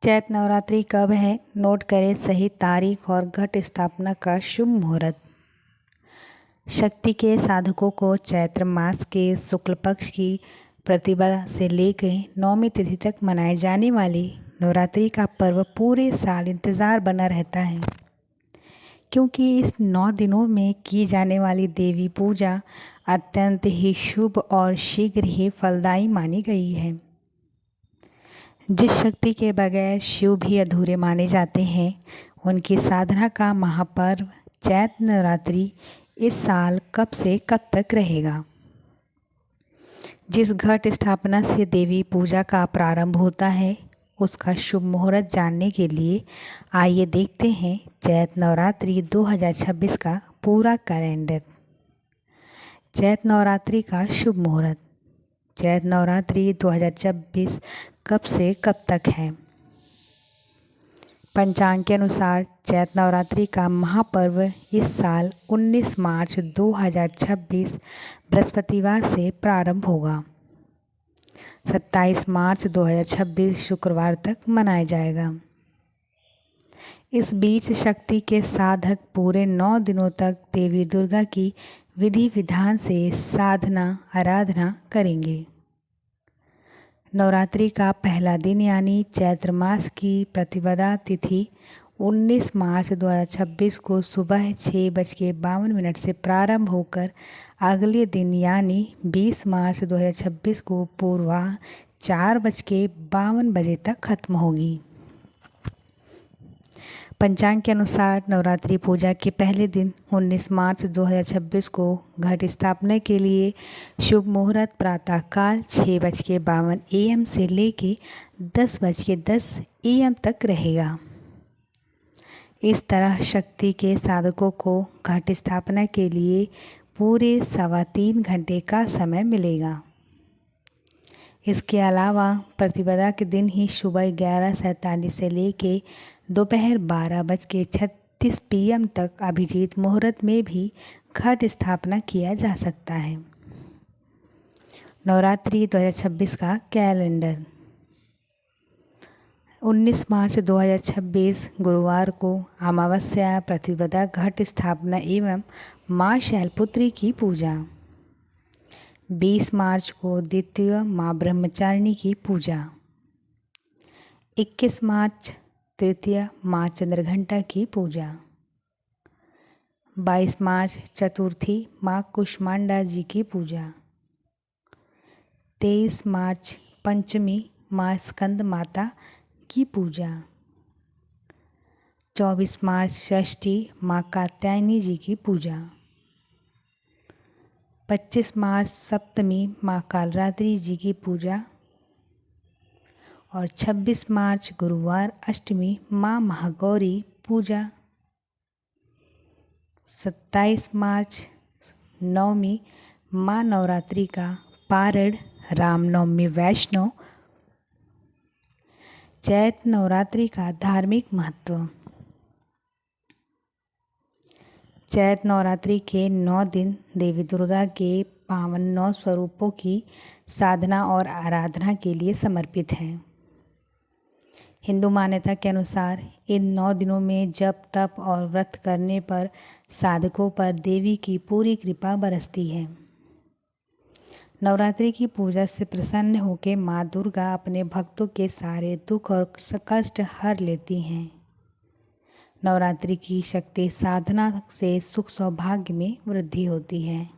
चैत्र नवरात्रि कब है? नोट करें सही तारीख और घट स्थापना का शुभ मुहूर्त। शक्ति के साधकों को चैत्र मास के शुक्ल पक्ष की प्रतिपदा से लेकर नौमी तिथि तक मनाए जाने वाली नवरात्रि का पर्व पूरे साल इंतज़ार बना रहता है, क्योंकि इस 9 दिनों में की जाने वाली देवी पूजा अत्यंत ही शुभ और शीघ्र ही फलदायी मानी गई है। जिस शक्ति के बगैर शिव भी अधूरे माने जाते हैं, उनकी साधना का महापर्व चैत्र नवरात्रि इस साल कब से कब तक रहेगा। जिस घट स्थापना से देवी पूजा का प्रारंभ होता है, उसका शुभ मुहूर्त जानने के लिए आइए देखते हैं चैत्र नवरात्रि 2026 का पूरा कैलेंडर। चैत्र नवरात्रि का शुभ मुहूर्त। चैत्र नवरात्रि 2026 कब से कब तक है? पंचांग के अनुसार चैत्र नवरात्रि का महापर्व इस साल 19 मार्च 2026 बृहस्पतिवार से प्रारंभ होगा। 27 मार्च 2026 शुक्रवार तक मनाया जाएगा। इस बीच शक्ति के साधक पूरे 9 दिनों तक देवी दुर्गा की विधि विधान से साधना आराधना करेंगे। नवरात्रि का पहला दिन यानी चैत्र मास की प्रतिपदा तिथि 19 मार्च 2026 को सुबह 6:52 से प्रारंभ होकर अगले दिन यानी 20 मार्च 2026 को पूर्वाह्न 4:52 तक खत्म होगी। पंचांग के अनुसार नवरात्रि पूजा के पहले दिन 19 मार्च 2026 को घट स्थापना के लिए शुभ मुहूर्त प्रातःकाल 6:52 AM से लेके 10:10 AM तक रहेगा। इस तरह शक्ति के साधकों को घट स्थापना के लिए पूरे 3.25 घंटे का समय मिलेगा। इसके अलावा प्रतिपदा के दिन ही सुबह 11:47 से लेके दोपहर 12:36 PM तक अभिजीत मुहूर्त में भी घट स्थापना किया जा सकता है। नवरात्रि 2026 का कैलेंडर। 19 मार्च 2026 गुरुवार को अमावस्या प्रतिपदा घट स्थापना एवं माँ शैलपुत्री की पूजा। 20 मार्च को द्वितीय माँ ब्रह्मचारिणी की पूजा। 21 मार्च तृतीय माँ चंद्रघंटा की पूजा। 22 मार्च चतुर्थी माँ कुष्मांडा जी की पूजा। 23 मार्च पंचमी माँ स्कंद माता की पूजा। 24 मार्च षष्ठी माँ कात्यायनी जी की पूजा। 25 मार्च सप्तमी माँ कालरात्रि जी की पूजा और 26 मार्च गुरुवार अष्टमी माँ महागौरी पूजा। 27 मार्च नवमी माँ नवरात्रि का पारण रामनवमी वैष्णव। चैत्र नवरात्रि का धार्मिक महत्व। चैत्र नवरात्रि के 9 दिन देवी दुर्गा के पावन 9 स्वरूपों की साधना और आराधना के लिए समर्पित हैं। हिंदू मान्यता के अनुसार इन 9 दिनों में जप तप और व्रत करने पर साधकों पर देवी की पूरी कृपा बरसती है। नवरात्रि की पूजा से प्रसन्न होकर माँ दुर्गा अपने भक्तों के सारे दुख और कष्ट हर लेती हैं। नवरात्रि की शक्ति साधना से सुख सौभाग्य में वृद्धि होती है।